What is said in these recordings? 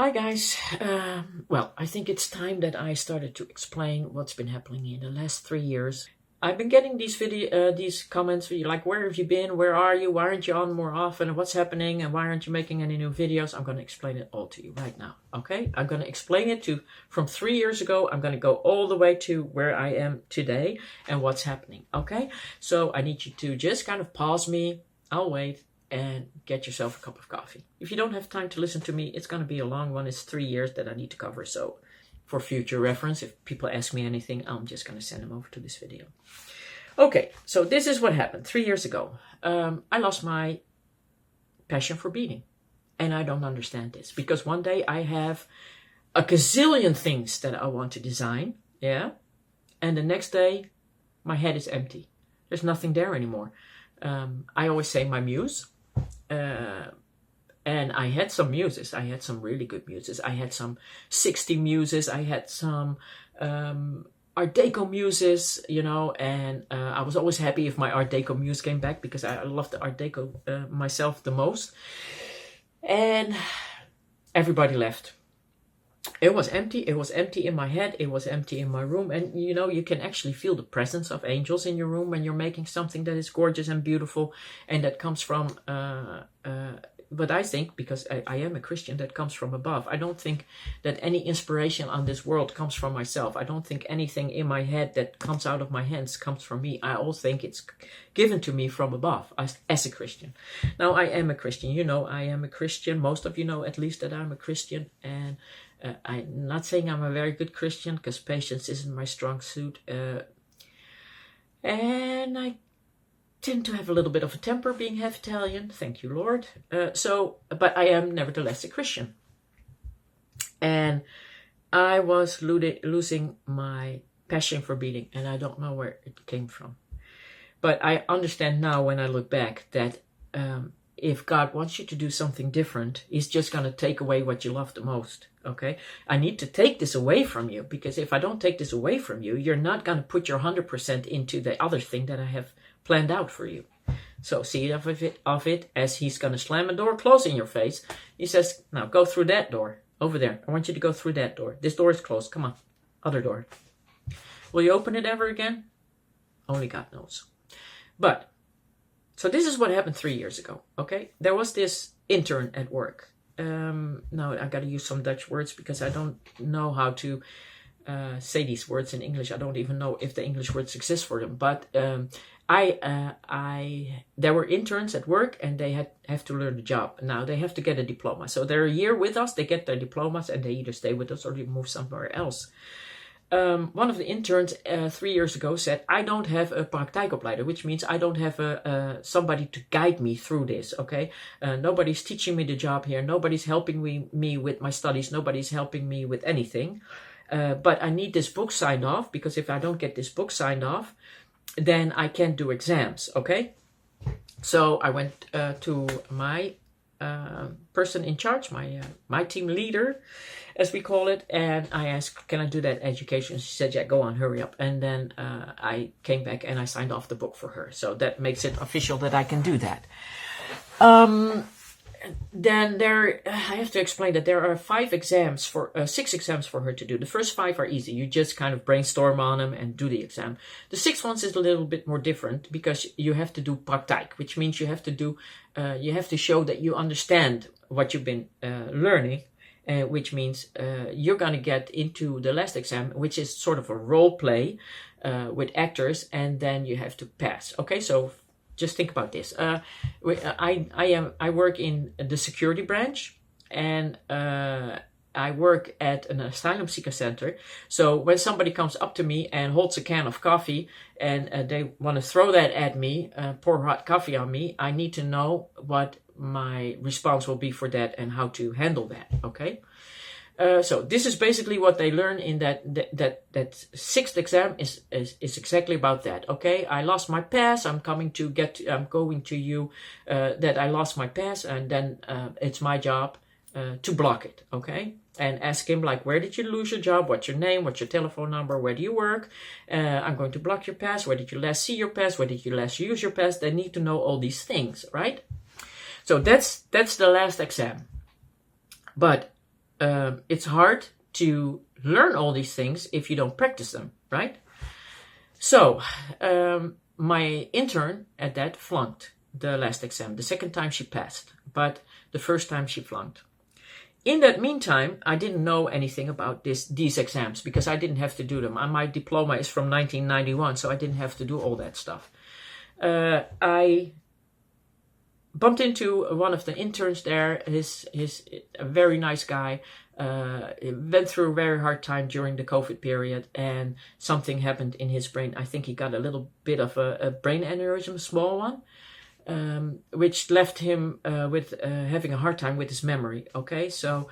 Hi guys. Well, I think it's time that I started to explain what's been happening in the last 3 years. I've been getting these comments like, where have you been? Where are you? Why aren't you on more often? What's happening? And why aren't you making any new videos? I'm going to explain it all to you right now. Okay? I'm going to explain it from 3 years ago. I'm going to go all the way to where I am today and what's happening. Okay? So I need you to just kind of pause me. I'll wait. And get yourself a cup of coffee. If you don't have time to listen to me, it's going to be a long one. It's 3 years that I need to cover. So for future reference, if people ask me anything, I'm just going to send them over to this video. Okay, so this is what happened 3 years ago. I lost my passion for beading. And I don't understand this. Because one day I have a gazillion things that I want to design. Yeah. And the next day, my head is empty. There's nothing there anymore. I always say my muse. And I had some muses. I had some really good muses. I had some 60 muses. I had some Art Deco muses, you know, and I was always happy if my Art Deco muse came back because I loved the Art Deco myself the most. And everybody left. It was empty. It was empty in my head. It was empty in my room. And, you know, you can actually feel the presence of angels in your room when you're making something that is gorgeous and beautiful. And that comes from, but I think, because I am a Christian, that comes from above. I don't think that any inspiration on this world comes from myself. I don't think anything in my head that comes out of my hands comes from me. I all think it's given to me from above as a Christian. Now, I am a Christian. You know, I am a Christian. Most of you know at least that I'm a Christian. And I'm not saying I'm a very good Christian because patience isn't my strong suit. And I tend to have a little bit of a temper being half Italian. Thank you, Lord. But I am nevertheless a Christian. And I was losing my passion for beading, and I don't know where it came from. But I understand now when I look back that if God wants you to do something different, He's just going to take away what you love the most. Okay, I need to take this away from you, because if I don't take this away from you, you're not going to put your 100% into the other thing that I have planned out for you. So see of it as He's going to slam a door close in your face. He says, now go through that door over there. I want you to go through that door. This door is closed. Come on, other door. Will you open it ever again? Only God knows. But so this is what happened 3 years ago. Okay, there was this intern at work. Now I got to use some Dutch words because I don't know how to say these words in English. I don't even know if the English words exist for them. But there were interns at work, and they have to learn the job. Now they have to get a diploma. So they're a year with us. They get their diplomas, and they either stay with us or they move somewhere else. One of the interns 3 years ago said, I don't have a praktijkopleider, which means I don't have somebody to guide me through this, okay? Nobody's teaching me the job here. Nobody's helping me with my studies. Nobody's helping me with anything. But I need this book signed off, because if I don't get this book signed off, then I can't do exams, okay? So I went to my person in charge, my team leader, as we call it, and I asked, can I do that education? She said, yeah, go on, hurry up. And then I came back and I signed off the book for her. So that makes it official that I can do that. Then I have to explain that there are 6 exams for her to do. The first 5 are easy. You just kind of brainstorm on them and do the exam. The 6th one is a little bit more different, because you have to do praktijk, which means you have to show that you understand what you've been learning. Which means you're going to get into the last exam, which is sort of a role play with actors, and then you have to pass. Okay, so just think about this. I work in the security branch, and I work at an asylum seeker center. So when somebody comes up to me and holds a can of coffee and they want to throw that at me, pour hot coffee on me, I need to know what my response will be for that and how to handle that. Okay. So this is basically what they learn in that 6th exam is exactly about that. Okay, I lost my pass. I'm going to you that I lost my pass, and then it's my job to block it. Okay, and ask him, like, where did you lose your job? What's your name? What's your telephone number? Where do you work? I'm going to block your pass. Where did you last see your pass? Where did you last use your pass? They need to know all these things, right? So that's the last exam. But it's hard to learn all these things if you don't practice them, right? So my intern at that flunked the last exam. The second time she passed, but the first time she flunked. In that meantime, I didn't know anything about these exams because I didn't have to do them. My diploma is from 1991, so I didn't have to do all that stuff. I bumped into one of the interns there. He's a very nice guy. Went through a very hard time during the COVID period, and something happened in his brain. I think he got a little bit of a brain aneurysm, a small one. Which left him with having a hard time with his memory. Okay, so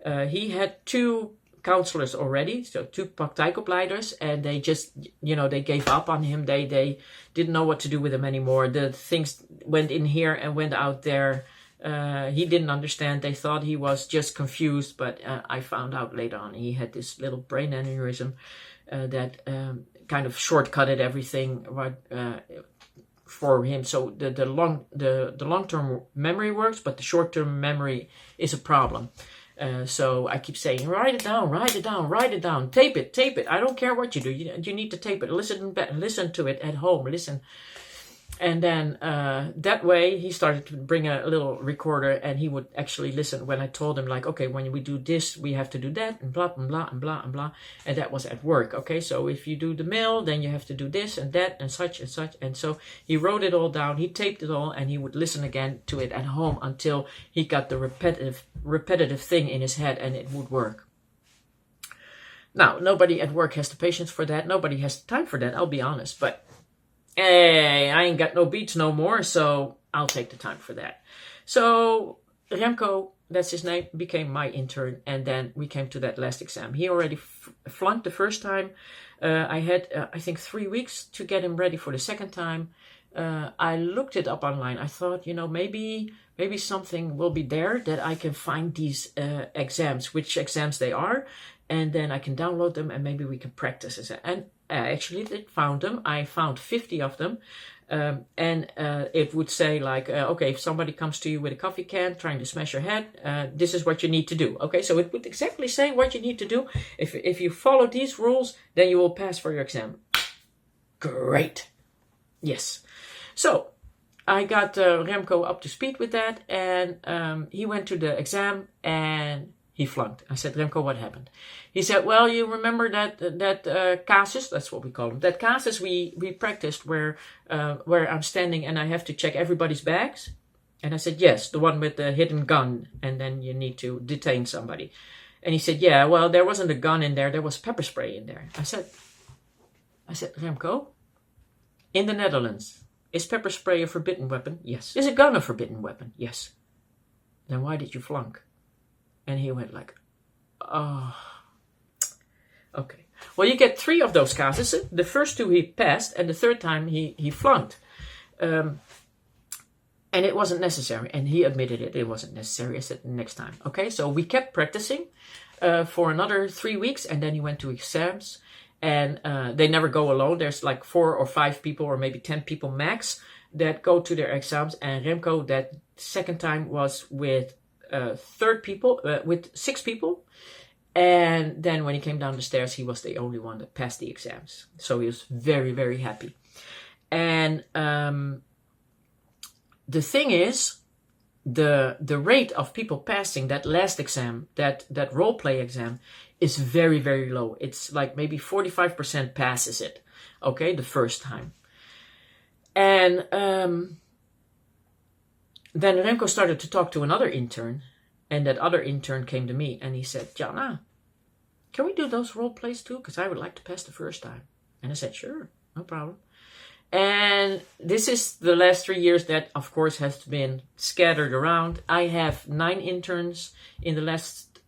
he had 2 counselors already, so 2 praktijkopleiders, and they just, they gave up on him. They didn't know what to do with him anymore. The things went in here and went out there. He didn't understand. They thought he was just confused, but I found out later on he had this little brain aneurysm that kind of shortcutted everything. For him, so the long-term memory works, but the short-term memory is a problem. So I keep saying, write it down, tape it. I don't care what you do. You need to tape it. Listen to it at home. Listen. And then that way he started to bring a little recorder, and he would actually listen when I told him, like, okay, when we do this, we have to do that, and blah, and blah, and blah, and blah. And that was at work. Okay, so if you do the mail, then you have to do this and that and such and such. And so he wrote it all down, he taped it all, and he would listen again to it at home until he got the repetitive thing in his head, and it would work. Now, nobody at work has the patience for that. Nobody has the time for that, I'll be honest. But hey, I ain't got no beats no more, so I'll take the time for that. So Remco, that's his name, became my intern, and then we came to that last exam. He already flunked the first time. I had, I think, 3 weeks to get him ready for the second time. I looked it up online. I thought, maybe something will be there that I can find these exams, which exams they are, and then I can download them, and maybe we can practice it. And I actually did found them. I found 50 of them. And it would say like, okay, if somebody comes to you with a coffee can trying to smash your head, this is what you need to do. Okay, so it would exactly say what you need to do. If you follow these rules, then you will pass for your exam. Great. Yes. So I got Remco up to speed with that, and he went to the exam and he flunked. I said, Remco, what happened? He said, well, you remember that casus, that's what we call them, that casus we practiced where I'm standing and I have to check everybody's bags? And I said, yes, the one with the hidden gun, and then you need to detain somebody. And he said, yeah, well, there wasn't a gun in there, there was pepper spray in there. I said, Remco, in the Netherlands, is pepper spray a forbidden weapon? Yes. Is a gun a forbidden weapon? Yes. Then why did you flunk? And he went like, oh, okay. Well, you get 3 of those cases. The first 2 he passed, and the third time he flunked. And it wasn't necessary. And he admitted it wasn't necessary. I said, next time. Okay, so we kept practicing for another 3 weeks, and then he went to exams. And they never go alone. There's like 4 or 5 people, or maybe 10 people max, that go to their exams. And Remco, that second time, was with with 6 people, and then when he came down the stairs, he was the only one that passed the exams. So he was very, very happy. And the thing is, the rate of people passing that last exam, that role play exam, is very, very low. It's like maybe 45% passes it. Okay, the first time. And then Remco started to talk to another intern, and that other intern came to me and he said, Jana, can we do those role plays too? Because I would like to pass the first time. And I said, sure, no problem. And this is the last 3 years that, of course, has been scattered around. I have 9 interns in the last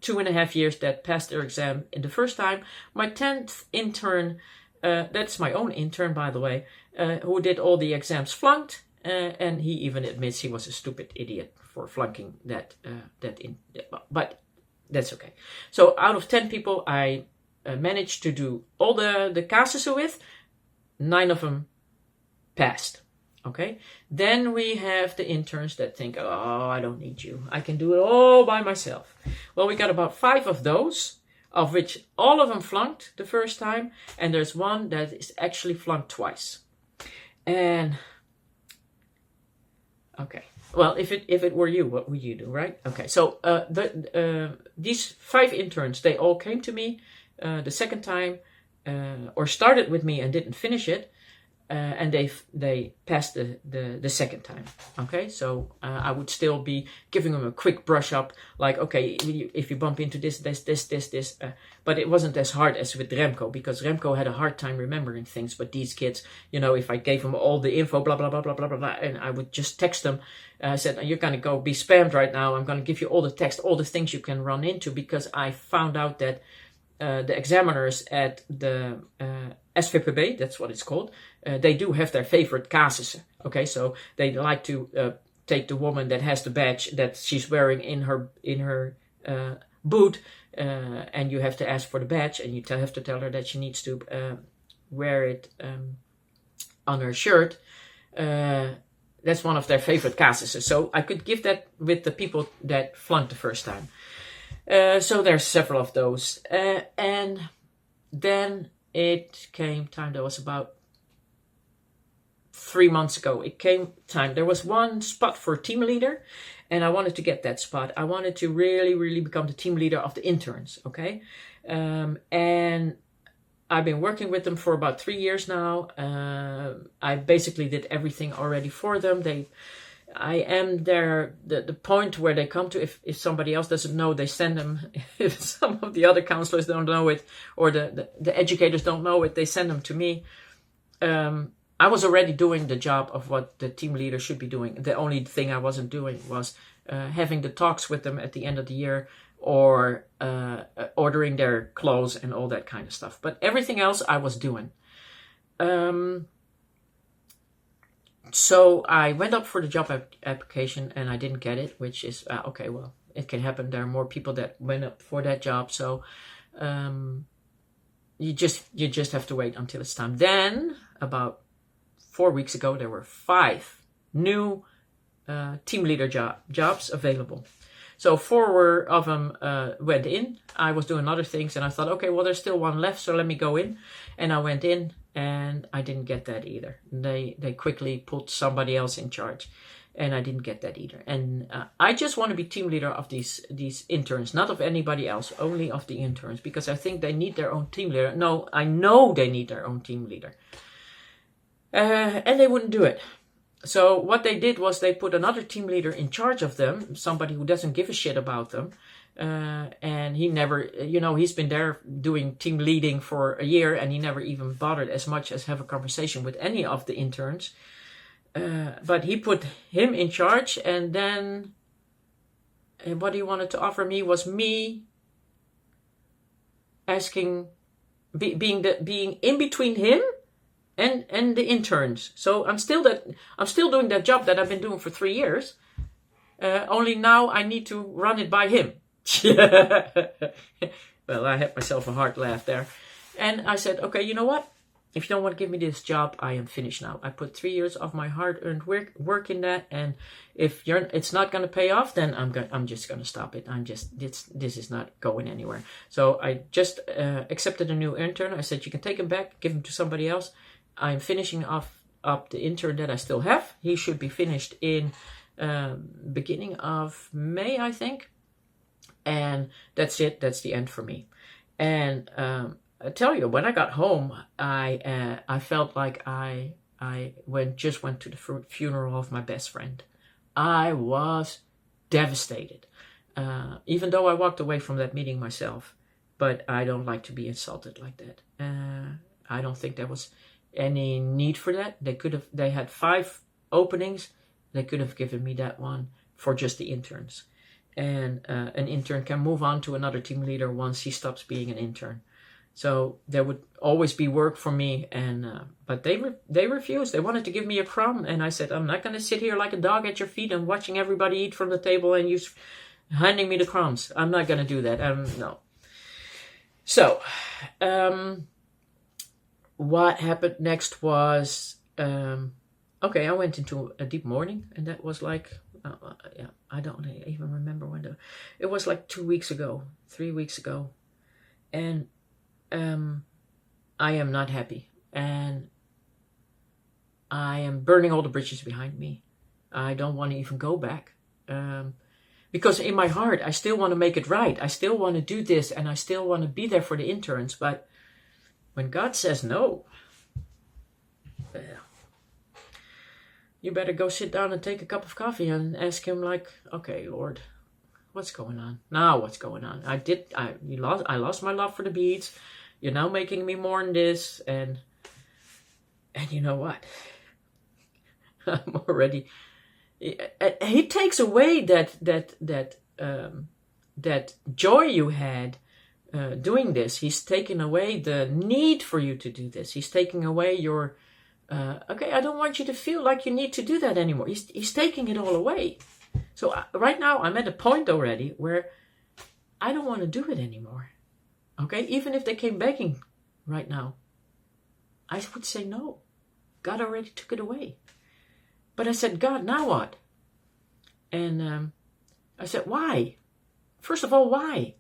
2.5 years that passed their exam in the first time. My 10th intern, that's my own intern, by the way, who did all the exams, flunked. And he even admits he was a stupid idiot for flunking but that's okay. So out of 10 people I managed to do all the cases with, 9 of them passed. Okay, then we have the interns that think, oh, I don't need you, I can do it all by myself. Well, we got about 5 of those, of which all of them flunked the first time, and there's one that is actually flunked twice. And okay, well, if it were you, what would you do, right? Okay, so these 5 interns, they all came to me the second time, or started with me and didn't finish it, and they passed the second time. Okay, so I would still be giving them a quick brush up, like, okay, if you bump into this, but it wasn't as hard as with Remco, because Remco had a hard time remembering things. But these kids, if I gave them all the info, blah blah blah blah blah blah, blah, and I would just text them, I said, you're gonna go be spammed right now. I'm gonna give you all the text, all the things you can run into, because I found out that the examiners at the SVPB, that's what it's called, they do have their favorite cases. Okay, so they like to take the woman that has the badge that she's wearing in her boot, and you have to ask for the badge, and you have to tell her that she needs to wear it on her shirt. That's one of their favorite cases. So I could give that with the people that flunked the first time. So there's several of those. And then it came time, that was about 3 months ago. It came time. There was one spot for team leader, and I wanted to get that spot. I wanted to really, really become the team leader of the interns, okay? And I've been working with them for about 3 years now. I basically did everything already for them. I am the point where they come to. If somebody else doesn't know, they send them. If some of the other counselors don't know it, or the educators don't know it, they send them to me. I was already doing the job of what the team leader should be doing. The only thing I wasn't doing was having the talks with them at the end of the year, or ordering their clothes and all that kind of stuff. But everything else I was doing. So I went up for the job application, and I didn't get it, which is, okay, well, it can happen. There are more people that went up for that job. So you just have to wait until it's time. Then, about 4 weeks ago, there were 5 new team leader jobs available. So 4 of them went in. I was doing other things, and I thought, okay, well, there's still one left, so let me go in. And I went in, and I didn't get that either. They quickly put somebody else in charge, and I didn't get that either. And I just want to be team leader of these interns, not of anybody else, only of the interns, because I think they need their own team leader. No, I know they need their own team leader. And they wouldn't do it. So what they did was they put another team leader in charge of them, somebody who doesn't give a shit about them. And he never, he's been there doing team leading for a year, and he never even bothered as much as have a conversation with any of the interns. But he put him in charge, and then what he wanted to offer me was me asking, being in between him and the interns. So I'm still doing that job that I've been doing for 3 years. Only now I need to run it by him. Well, I had myself a hard laugh there. And I said, okay, you know what? If you don't want to give me this job, I am finished now. I put 3 years of my hard-earned work in that, and if it's not going to pay off, then I'm just going to stop it. This is not going anywhere. So I just accepted a new intern. I said, you can take him back, give him to somebody else. I'm finishing up the intern that I still have. He should be finished in beginning of May, I think. And that's it. That's the end for me. And I tell you, when I got home, I felt like I just went to the funeral of my best friend. I was devastated, even though I walked away from that meeting myself. But I don't like to be insulted like that. I don't think there was any need for that. They had 5 openings. They could have given me that one for just the interns. And an intern can move on to another team leader once he stops being an intern. So there would always be work for me, but they refused. They wanted to give me a crumb, and I said, I'm not going to sit here like a dog at your feet and watching everybody eat from the table and you handing me the crumbs. I'm not going to do that. No. So, what happened next was, okay, I went into a deep mourning, and that was like yeah, I don't even remember when. It was like 2 weeks ago, 3 weeks ago. And I am not happy. And I am burning all the bridges behind me. I don't want to even go back. Because in my heart, I still want to make it right. I still want to do this, and I still want to be there for the interns. But when God says no, you better go sit down and take a cup of coffee and ask him, like, okay, Lord, what's going on? Now what's going on? I lost my love for the beads. You're now making me mourn this, and you know what? I'm already. He takes away that joy you had doing this. He's taking away the need for you to do this. He's taking away your. Okay, I don't want you to feel like you need to do that anymore. He's taking it all away. So right now I'm at a point already where I don't want to do it anymore. Okay, even if they came begging right now, I would say no. God already took it away. But I said, God, now what? And I said, why? First of all, why?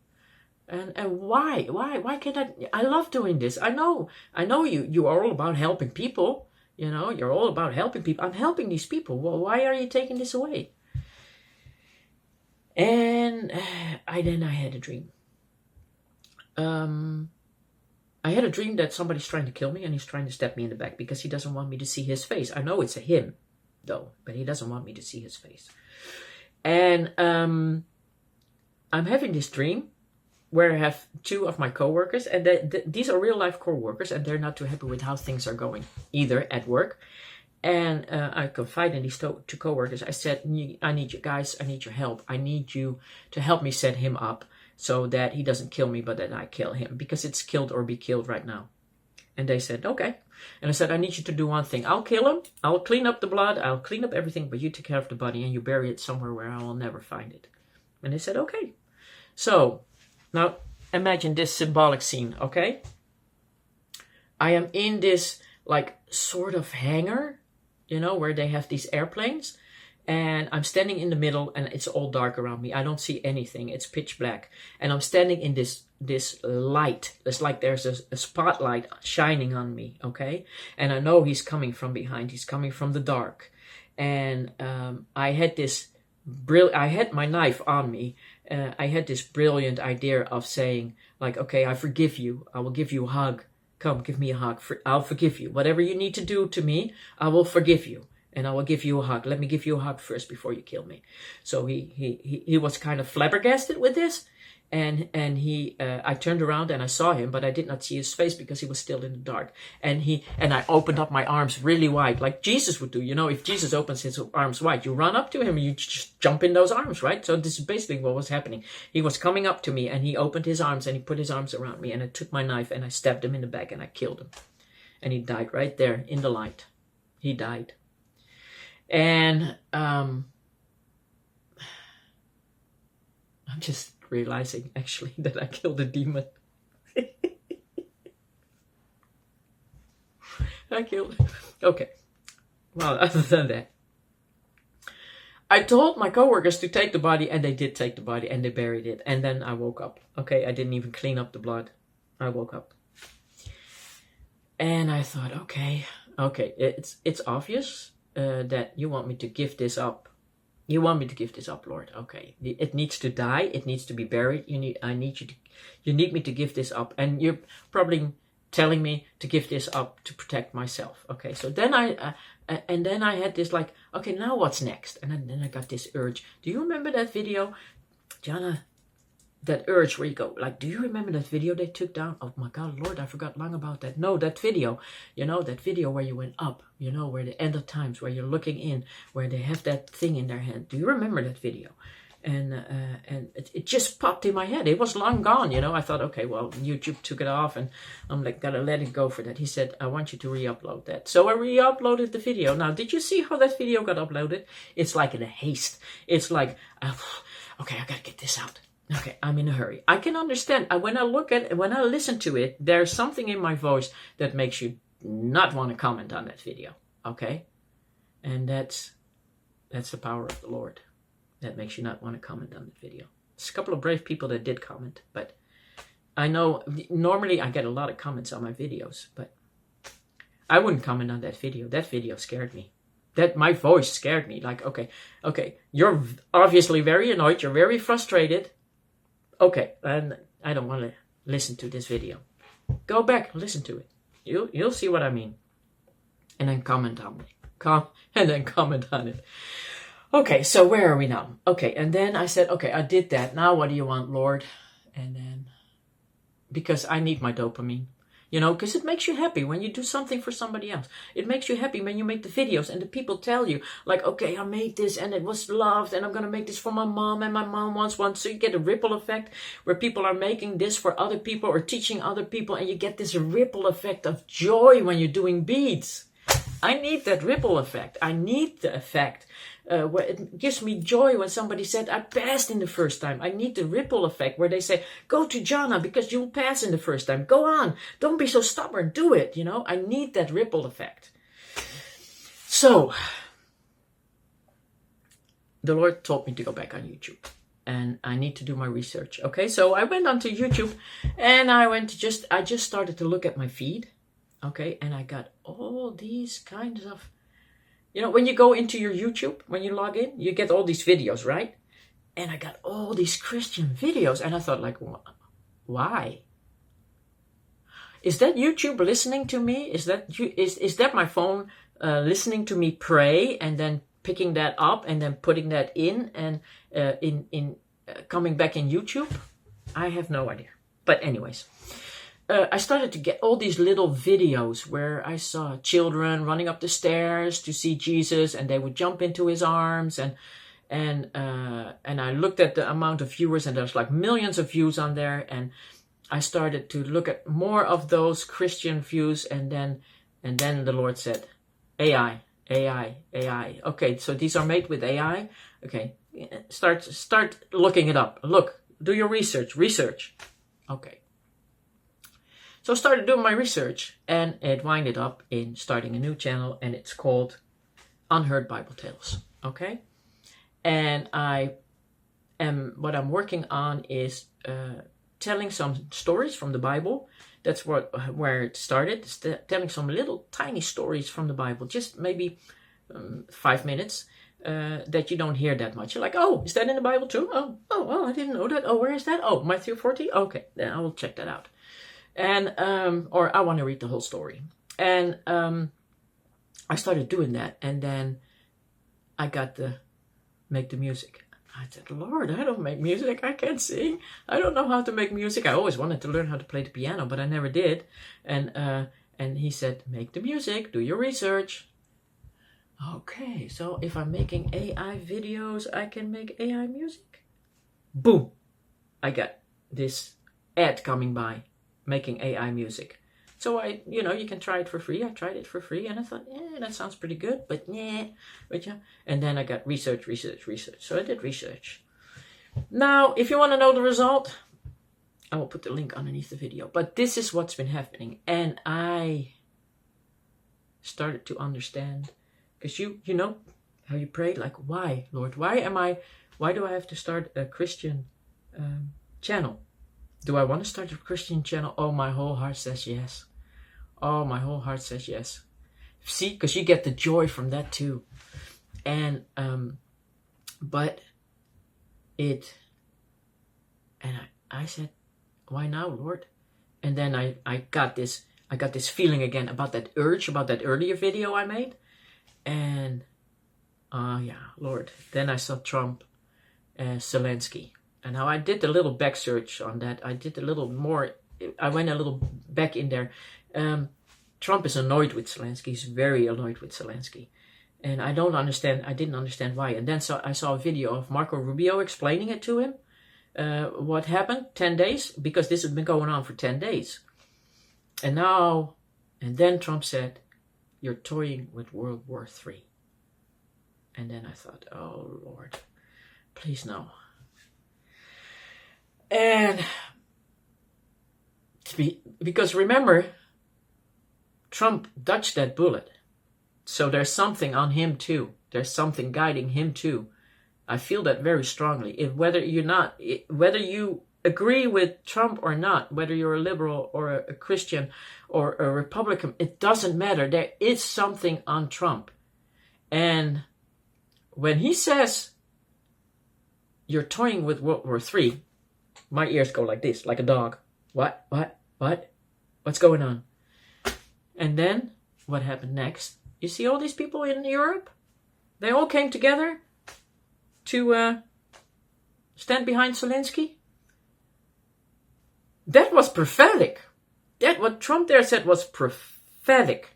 And why? Why can't I love doing this. I know you are all about helping people. You know, you're all about helping people. I'm helping these people. Well, why are you taking this away? And then I had a dream. I had a dream that somebody's trying to kill me and he's trying to stab me in the back because he doesn't want me to see his face. I know it's a him, though, but he doesn't want me to see his face. And I'm having this dream where I have two of my coworkers, and these are real life coworkers, and they're not too happy with how things are going either at work. And I confide in these two coworkers. I said, I need you guys, I need your help. I need you to help me set him up so that he doesn't kill me, but that I kill him, because it's killed or be killed right now. And they said, okay. And I said, I need you to do one thing. I'll kill him. I'll clean up the blood. I'll clean up everything, but you take care of the body and you bury it somewhere where I will never find it. And they said, okay. So now imagine this symbolic scene, okay? I am in this like sort of hangar, you know, where they have these airplanes. And I'm standing in the middle and it's all dark around me. I don't see anything. It's pitch black. And I'm standing in this light. It's like there's a spotlight shining on me, okay? And I know he's coming from behind. He's coming from the dark. And I had my knife on me. I had this brilliant idea of saying, like, okay, I forgive you. I will give you a hug. Come, give me a hug. I'll forgive you. Whatever you need to do to me, I will forgive you. And I will give you a hug. Let me give you a hug first before you kill me. So he was kind of flabbergasted with this. And I turned around and I saw him, but I did not see his face because he was still in the dark. And I opened up my arms really wide, like Jesus would do. You know, if Jesus opens his arms wide, you run up to him and you just jump in those arms, right? So this is basically what was happening. He was coming up to me and he opened his arms and he put his arms around me, and I took my knife and I stabbed him in the back and I killed him. And he died right there in the light. He died. And I'm just realizing actually that I killed a demon. I killed him. Okay. Well, other than that, I told my coworkers to take the body, and they did take the body and they buried it. And then I woke up. Okay, I didn't even clean up the blood. I woke up. And I thought, okay, it's obvious that you want me to give this up. You want me to give this up, Lord. Okay. It needs to die. It needs to be buried. You need me to give this up. And you're probably telling me to give this up to protect myself. Okay. So then I had this like, okay, now what's next? And then I got this urge. Do you remember that video, Jana? That urge where you go, like, do you remember that video they took down? Oh my God, Lord, I forgot long about that. No, that video, you know, that video where you went up, you know, where the end of times, where you're looking in, where they have that thing in their hand. Do you remember that video? And it just popped in my head. It was long gone, you know. I thought, okay, well, YouTube took it off, and I'm like, gotta let it go for that. He said, I want you to re-upload that. So I re-uploaded the video. Now, did you see how that video got uploaded? It's like in a haste. It's like, okay, I gotta get this out. Okay, I'm in a hurry. I can understand. When I listen to it, there's something in my voice that makes you not want to comment on that video. Okay? And that's the power of the Lord. that makes you not want to comment on the video. There's a couple of brave people that did comment, but I know normally I get a lot of comments on my videos, but I wouldn't comment on that video. That video scared me. My voice scared me. Like, okay, you're obviously very annoyed. You're very frustrated. Okay, and I don't want to listen to this video. Go back, listen to it. You'll see what I mean. And then comment on it. And then comment on it. Okay, so where are we now? Okay, and then I said, okay, I did that. Now what do you want, Lord? And then, because I need my dopamine. You know, because it makes you happy when you do something for somebody else. It makes you happy when you make the videos and the people tell you, like, okay, I made this and it was loved and I'm going to make this for my mom and my mom wants one. So you get a ripple effect where people are making this for other people or teaching other people, and you get this ripple effect of joy when you're doing beads. I need that ripple effect. I need the effect where it gives me joy when somebody said, I passed in the first time. I need the ripple effect where they say, go to Jana because you'll pass in the first time. Go on. Don't be so stubborn. Do it. You know, I need that ripple effect. So the Lord told me to go back on YouTube. And I need to do my research. Okay, so I went onto YouTube and I just started to look at my feed. Okay, and I got all these kinds of, you know, when you go into your YouTube, when you log in, you get all these videos, right? And I got all these Christian videos, and I thought, like, why? Is that YouTube listening to me? Is that my phone listening to me pray and then picking that up and then putting that in and coming back in YouTube? I have no idea. But anyways. I started to get all these little videos where I saw children running up the stairs to see Jesus, and they would jump into his arms, and I looked at the amount of viewers, and there's like millions of views on there, and I started to look at more of those Christian views, and then the Lord said, AI. Okay, so these are made with AI. Okay, start looking it up. Look, do your research. Okay. So I started doing my research, and it winded up in starting a new channel, and it's called Unheard Bible Tales. Okay, and what I'm working on is telling some stories from the Bible. That's where it started. Telling some little tiny stories from the Bible, just maybe 5 minutes. That you don't hear that much. You're like, oh, is that in the Bible too? Oh, I didn't know that. Oh, where is that? Oh, Matthew 40. Okay, then I will check that out. And or I want to read the whole story. And I started doing that, and then I got to make the music. I said, Lord, I don't make music. I can't sing. I don't know how to make music. I always wanted to learn how to play the piano, but I never did. And he said, make the music, do your research. Okay, so if I'm making AI videos, I can make AI music. Boom! I got this ad coming by. Making AI music. So you can try it for free. I tried it for free, and I thought, that sounds pretty good, but yeah. And then I got research. So I did research. Now, if you want to know the result, I will put the link underneath the video. But this is what's been happening, and I started to understand, because you know how you pray, like, why, Lord? Why do I have to start a Christian channel? Do I want to start a Christian channel? Oh, my whole heart says yes. Oh, my whole heart says yes. See, because you get the joy from that too. And, I said, why now, Lord? And then I got this feeling again about that urge, about that earlier video I made. And, yeah, Lord. Then I saw Trump, Zelensky. And now I did a little back search on that. I did a little more. I went a little back in there. Trump is annoyed with Zelensky. He's very annoyed with Zelensky. And I didn't understand why. And then I saw a video of Marco Rubio explaining it to him. What happened? 10 days? Because this has been going on for 10 days. And then Trump said, you're toying with World War III. And then I thought, oh, Lord, please no. And because remember, Trump dodged that bullet. So there's something on him too. There's something guiding him too. I feel that very strongly. Whether you agree with Trump or not, whether you're a liberal or a Christian or a Republican, it doesn't matter. There is something on Trump. And when he says you're toying with World War III, my ears go like this, like a dog. What? What's going on? And then what happened next? You see all these people in Europe? They all came together to stand behind Zelensky. That was prophetic. That what Trump there said was prophetic.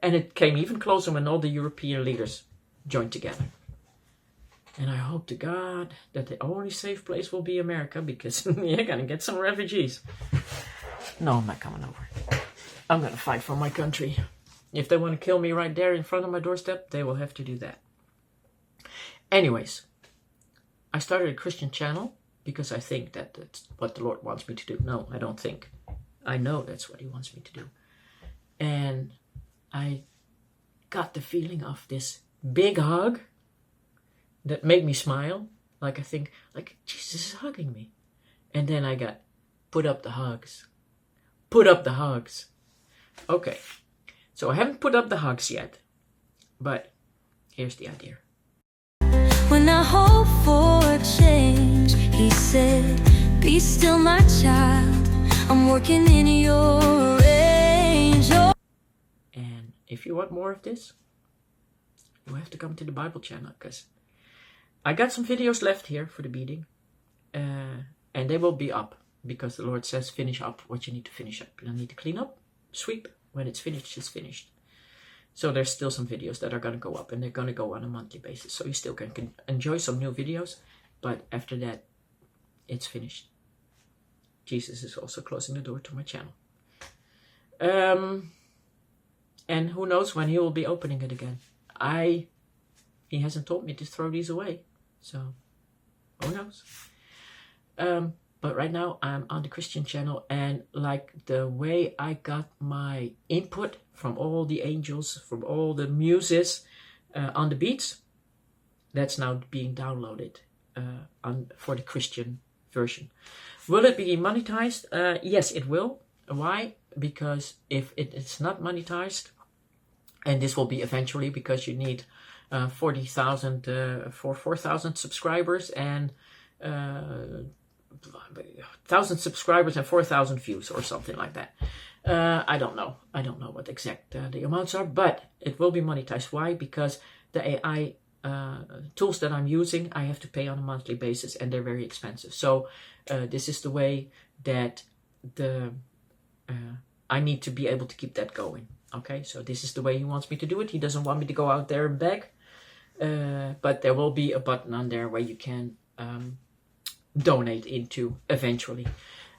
And it came even closer when all the European leaders joined together. And I hope to God that the only safe place will be America, because you're going to get some refugees. No, I'm not coming over. I'm going to fight for my country. If they want to kill me right there in front of my doorstep, they will have to do that. Anyways, I started a Christian channel because I think that that's what the Lord wants me to do. No, I don't think. I know that's what he wants me to do. And I got the feeling of this big hug that made me smile. Like I think, like, Jesus is hugging me. And then I got, put up the hugs. Put up the hugs. Okay. So I haven't put up the hugs yet. But here's the idea. When I hope for change, he said, be still my child, I'm working in your angel. And if you want more of this, you have to come to the Bible channel, because I got some videos left here for the beading, and they will be up, because the Lord says finish up what you need to finish up. You don't need to clean up, sweep. When it's finished, it's finished. So there's still some videos that are going to go up, and they're going to go on a monthly basis. So you still can enjoy some new videos, but after that, it's finished. Jesus is also closing the door to my channel. And who knows when he will be opening it again. He hasn't told me to throw these away. So, who knows? But right now, I'm on the Christian channel, and like the way I got my input from all the angels, from all the muses on the beats, that's now being downloaded for the Christian version. Will it be monetized? Yes, it will. Why? Because if it's not monetized, and this will be eventually, because you need 40,000 for 4,000 subscribers and 1,000 subscribers and 4,000 views or something like that. I don't know. I don't know what exact the amounts are, but it will be monetized. Why? Because the AI tools that I'm using, I have to pay on a monthly basis, and they're very expensive. So this is the way that I need to be able to keep that going. Okay, so this is the way he wants me to do it. He doesn't want me to go out there and beg, but there will be a button on there where you can donate into eventually.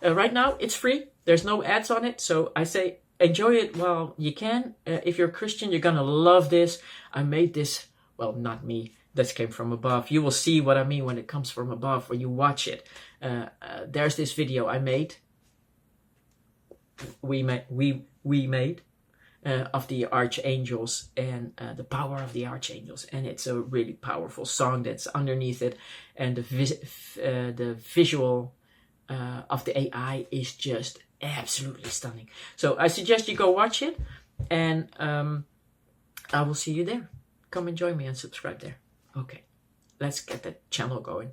Right now, it's free. There's no ads on it, so I say enjoy it while you can. If you're a Christian, you're gonna love this. I made this, well, not me. This came from above. You will see what I mean when it comes from above, when you watch it. There's this video I made. We made of the archangels and the power of the archangels, and it's a really powerful song that's underneath it, and the visual of the AI is just absolutely stunning. So I suggest you go watch it, and I will see you there. Come and join me and subscribe there. Okay, let's get that channel going.